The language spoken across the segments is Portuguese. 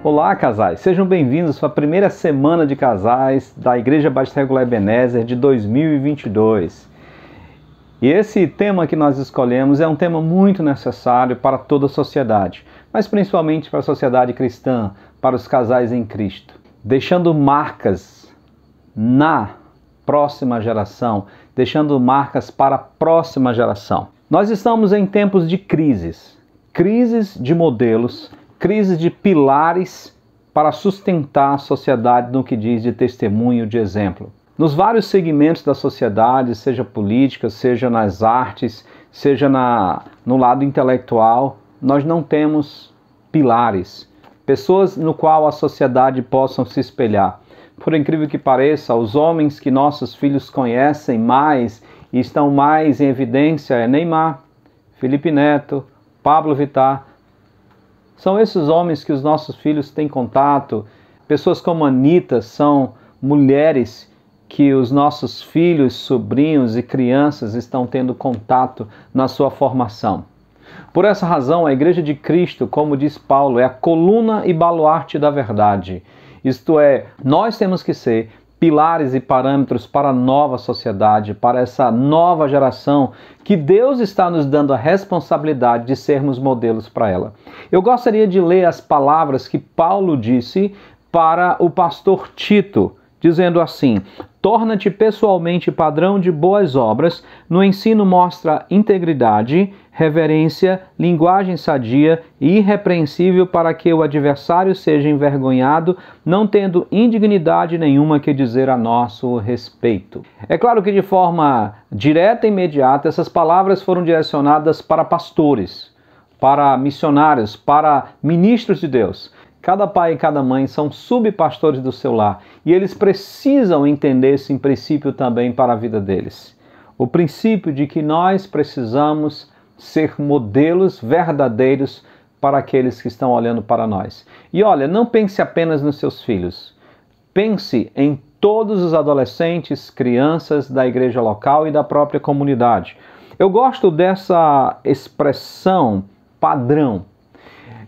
Olá, casais! Sejam bem-vindos à sua primeira semana de casais da Igreja Batista Regular Ebenezer de 2022. E esse tema que nós escolhemos é um tema muito necessário para toda a sociedade, mas principalmente para a sociedade cristã, para os casais em Cristo, deixando marcas na próxima geração, deixando marcas para a próxima geração. Nós estamos em tempos de crises de modelos, crises de pilares para sustentar a sociedade no que diz de testemunho, de exemplo. Nos vários segmentos da sociedade, seja política, seja nas artes, seja no lado intelectual, nós não temos pilares, pessoas no qual a sociedade possa se espelhar. Por incrível que pareça, os homens que nossos filhos conhecem mais e estão mais em evidência é Neymar, Felipe Neto, Pablo Vittar. São esses homens que os nossos filhos têm contato. Pessoas como Anitta são mulheres que os nossos filhos, sobrinhos e crianças estão tendo contato na sua formação. Por essa razão, a Igreja de Cristo, como diz Paulo, é a coluna e baluarte da verdade. Isto é, nós temos que ser pilares e parâmetros para a nova sociedade, para essa nova geração que Deus está nos dando a responsabilidade de sermos modelos para ela. Eu gostaria de ler as palavras que Paulo disse para o pastor Tito, dizendo assim: torna-te pessoalmente padrão de boas obras, no ensino mostra integridade, reverência, linguagem sadia e irrepreensível, para que o adversário seja envergonhado, não tendo indignidade nenhuma que dizer a nosso respeito. É claro que de forma direta e imediata essas palavras foram direcionadas para pastores, para missionários, para ministros de Deus. Cada pai e cada mãe são subpastores do seu lar e eles precisam entender esse princípio também para a vida deles. O princípio de que nós precisamos ser modelos verdadeiros para aqueles que estão olhando para nós. E olha, não pense apenas nos seus filhos. Pense em todos os adolescentes, crianças da igreja local e da própria comunidade. Eu gosto dessa expressão padrão.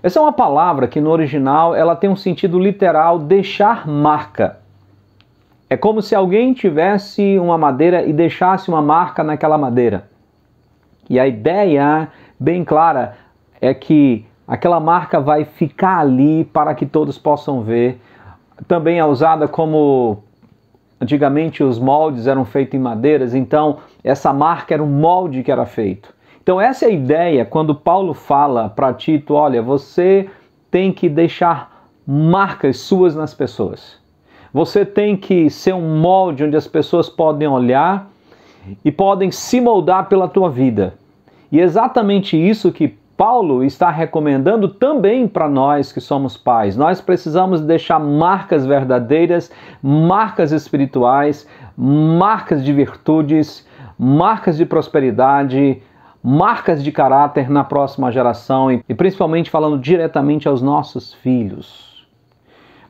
Essa é uma palavra que no original ela tem um sentido literal, deixar marca. É como se alguém tivesse uma madeira e deixasse uma marca naquela madeira. E a ideia bem clara é que aquela marca vai ficar ali para que todos possam ver. Também é usada como, antigamente os moldes eram feitos em madeiras, então essa marca era um molde que era feito. Então essa é a ideia quando Paulo fala para Tito: olha, você tem que deixar marcas suas nas pessoas. Você tem que ser um molde onde as pessoas podem olhar e podem se moldar pela tua vida. E é exatamente isso que Paulo está recomendando também para nós que somos pais. Nós precisamos deixar marcas verdadeiras, marcas espirituais, marcas de virtudes, marcas de prosperidade, marcas de caráter na próxima geração e principalmente falando diretamente aos nossos filhos.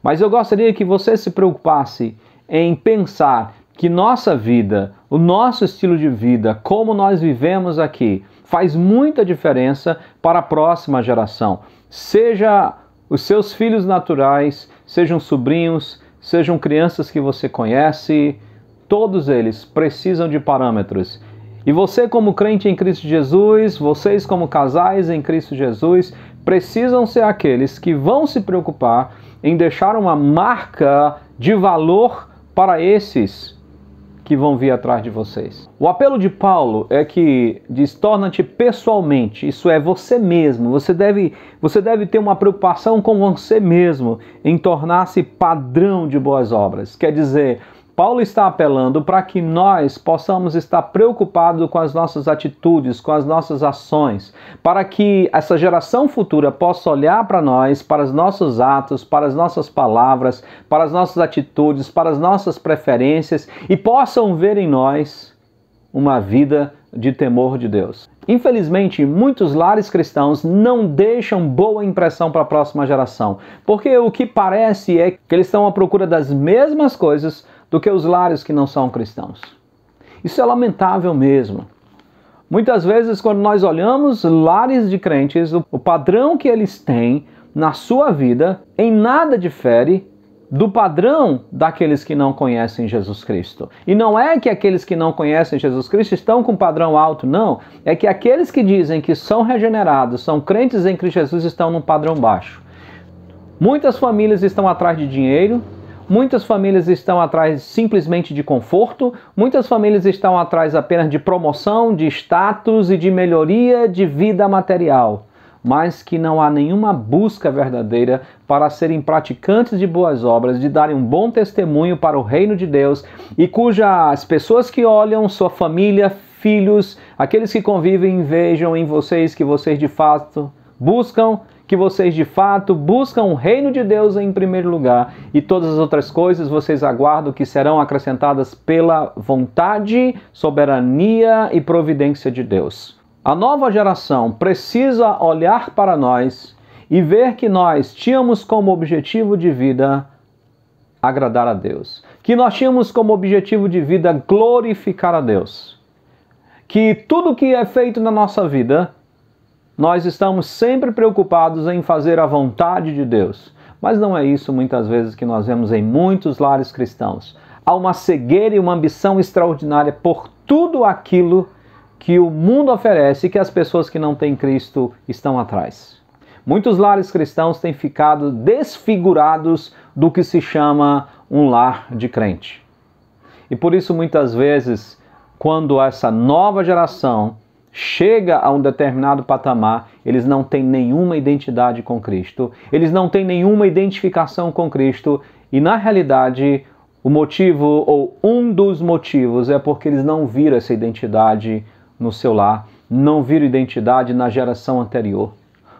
Mas eu gostaria que você se preocupasse em pensar que nossa vida, o nosso estilo de vida, como nós vivemos aqui, faz muita diferença para a próxima geração. Seja os seus filhos naturais, sejam sobrinhos, sejam crianças que você conhece, todos eles precisam de parâmetros. E você como crente em Cristo Jesus, vocês como casais em Cristo Jesus, precisam ser aqueles que vão se preocupar em deixar uma marca de valor para esses que vão vir atrás de vocês. O apelo de Paulo é que diz: torna-te pessoalmente, isso é, você mesmo. Você deve ter uma preocupação com você mesmo em tornar-se padrão de boas obras. Quer dizer, Paulo está apelando para que nós possamos estar preocupados com as nossas atitudes, com as nossas ações, para que essa geração futura possa olhar para nós, para os nossos atos, para as nossas palavras, para as nossas atitudes, para as nossas preferências e possam ver em nós uma vida de temor de Deus. Infelizmente, muitos lares cristãos não deixam boa impressão para a próxima geração, porque o que parece é que eles estão à procura das mesmas coisas do que os lares que não são cristãos. Isso é lamentável mesmo. Muitas vezes, quando nós olhamos lares de crentes, o padrão que eles têm na sua vida em nada difere do padrão daqueles que não conhecem Jesus Cristo. E não é que aqueles que não conhecem Jesus Cristo estão com padrão alto, não. É que aqueles que dizem que são regenerados, são crentes em Cristo Jesus, estão num padrão baixo. Muitas famílias estão atrás de dinheiro, muitas famílias estão atrás simplesmente de conforto, muitas famílias estão atrás apenas de promoção, de status e de melhoria de vida material, mas que não há nenhuma busca verdadeira para serem praticantes de boas obras, de darem um bom testemunho para o reino de Deus, e cujas pessoas que olham, sua família, filhos, aqueles que convivem, vejam em vocês que vocês de fato buscam, o reino de Deus em primeiro lugar, e todas as outras coisas vocês aguardam que serão acrescentadas pela vontade, soberania e providência de Deus. A nova geração precisa olhar para nós e ver que nós tínhamos como objetivo de vida agradar a Deus, que nós tínhamos como objetivo de vida glorificar a Deus, que tudo que é feito na nossa vida, nós estamos sempre preocupados em fazer a vontade de Deus. Mas não é isso muitas vezes que nós vemos em muitos lares cristãos. Há uma cegueira e uma ambição extraordinária por tudo aquilo que o mundo oferece e que as pessoas que não têm Cristo estão atrás. Muitos lares cristãos têm ficado desfigurados do que se chama um lar de crente. E por isso muitas vezes, quando essa nova geração chega a um determinado patamar, eles não têm nenhuma identidade com Cristo, eles não têm nenhuma identificação com Cristo, e na realidade o motivo, ou um dos motivos, é porque eles não viram essa identidade no seu lar, não viram identidade na geração anterior.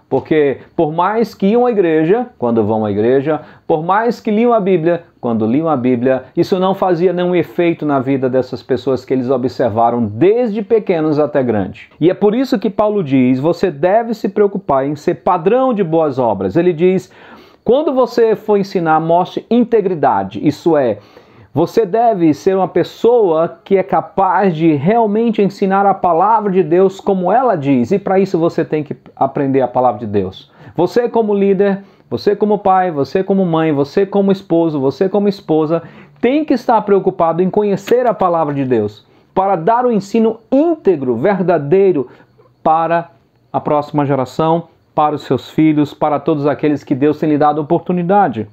Porque por mais que iam à igreja, quando vão à igreja, por mais que liam a Bíblia, quando liam a Bíblia, isso não fazia nenhum efeito na vida dessas pessoas que eles observaram desde pequenos até grandes. E é por isso que Paulo diz, você deve se preocupar em ser padrão de boas obras. Ele diz, quando você for ensinar, mostre integridade, isso é, você deve ser uma pessoa que é capaz de realmente ensinar a palavra de Deus como ela diz. E para isso você tem que aprender a palavra de Deus. Você como líder, você como pai, você como mãe, você como esposo, você como esposa, tem que estar preocupado em conhecer a palavra de Deus para dar o ensino íntegro, verdadeiro para a próxima geração, para os seus filhos, para todos aqueles que Deus tem lhe dado oportunidade.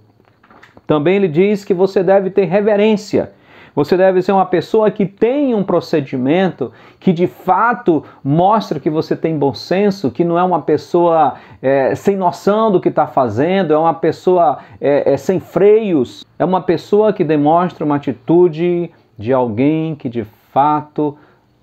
Também ele diz que você deve ter reverência. Você deve ser uma pessoa que tem um procedimento que de fato mostra que você tem bom senso, que não é uma pessoa sem noção do que está fazendo, é uma pessoa sem freios, é uma pessoa que demonstra uma atitude de alguém que de fato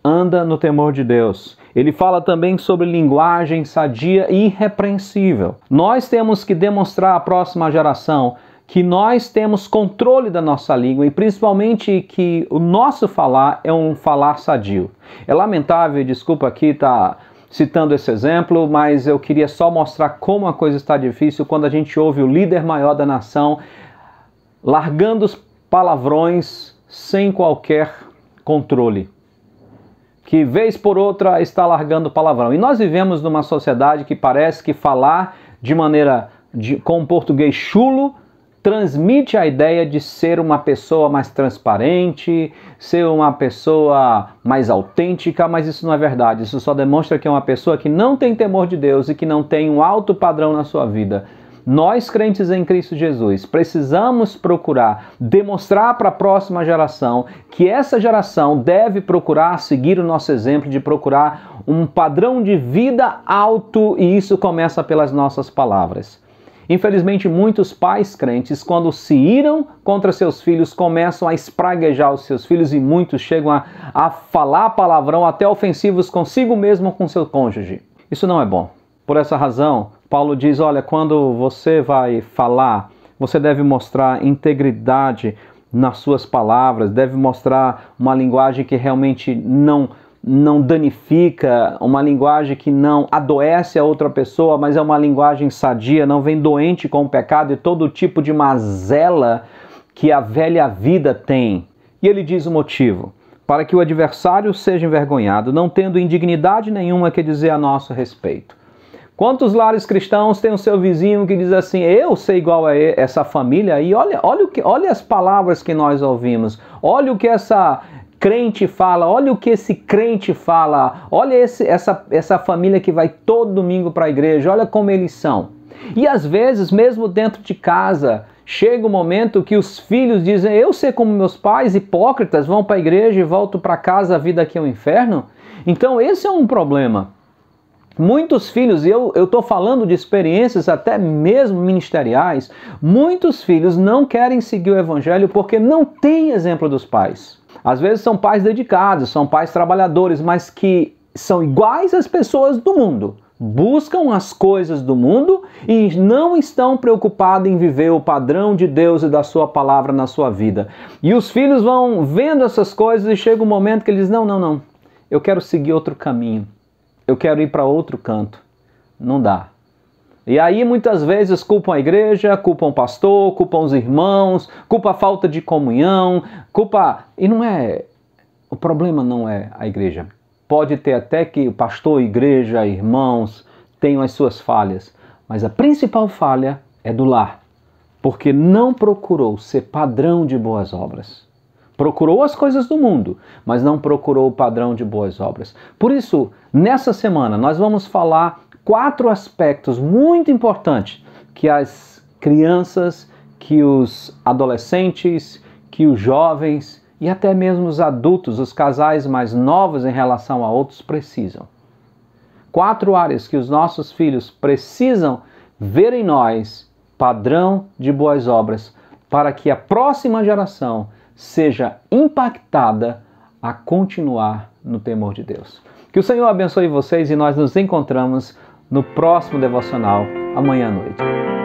anda no temor de Deus. Ele fala também sobre linguagem sadia e irrepreensível. Nós temos que demonstrar à próxima geração que nós temos controle da nossa língua e principalmente que o nosso falar é um falar sadio. É lamentável, desculpa aqui estar citando esse exemplo, mas eu queria só mostrar como a coisa está difícil quando a gente ouve o líder maior da nação largando os palavrões sem qualquer controle, que vez por outra está largando palavrão. E nós vivemos numa sociedade que parece que falar de maneira com português chulo transmite a ideia de ser uma pessoa mais transparente, ser uma pessoa mais autêntica, mas isso não é verdade. Isso só demonstra que é uma pessoa que não tem temor de Deus e que não tem um alto padrão na sua vida. Nós, crentes em Cristo Jesus, precisamos procurar demonstrar para a próxima geração que essa geração deve procurar seguir o nosso exemplo de procurar um padrão de vida alto, e isso começa pelas nossas palavras. Infelizmente, muitos pais crentes, quando se iram contra seus filhos, começam a espraguejar os seus filhos e muitos chegam a falar palavrão até ofensivos consigo mesmo ou com seu cônjuge. Isso não é bom. Por essa razão, Paulo diz, olha, quando você vai falar, você deve mostrar integridade nas suas palavras, deve mostrar uma linguagem que realmente não danifica, uma linguagem que não adoece a outra pessoa, mas é uma linguagem sadia, não vem doente com o pecado e todo tipo de mazela que a velha vida tem. E ele diz o motivo, para que o adversário seja envergonhado, não tendo indignidade nenhuma que dizer a nosso respeito. Quantos lares cristãos têm o seu vizinho que diz assim, eu sei igual a essa família aí, olha as palavras que nós ouvimos, olha o que essa crente fala, olha o que esse crente fala, olha essa família que vai todo domingo para a igreja, olha como eles são. E às vezes, mesmo dentro de casa, chega um momento que os filhos dizem, eu sei como meus pais hipócritas vão para a igreja e voltam para casa, a vida aqui é um inferno. Então esse é um problema. Muitos filhos, e eu estou falando de experiências até mesmo ministeriais, muitos filhos não querem seguir o evangelho porque não tem exemplo dos pais. Às vezes são pais dedicados, são pais trabalhadores, mas que são iguais às pessoas do mundo. Buscam as coisas do mundo e não estão preocupados em viver o padrão de Deus e da sua palavra na sua vida. E os filhos vão vendo essas coisas e chega um momento que eles dizem, não, eu quero seguir outro caminho. Eu quero ir para outro canto. Não dá. E aí muitas vezes culpam a igreja, culpam o pastor, culpam os irmãos, culpam a falta de comunhão, E não é... O problema não é a igreja. Pode ter até que o pastor, igreja, irmãos tenham as suas falhas, mas a principal falha é do lar, porque não procurou ser padrão de boas obras. Procurou as coisas do mundo, mas não procurou o padrão de boas obras. Por isso, nessa semana, nós vamos falar 4 aspectos muito importantes que as crianças, que os adolescentes, que os jovens e até mesmo os adultos, os casais mais novos em relação a outros precisam. 4 áreas que os nossos filhos precisam ver em nós padrão de boas obras para que a próxima geração seja impactada a continuar no temor de Deus. Que o Senhor abençoe vocês e nós nos encontramos no próximo devocional amanhã à noite.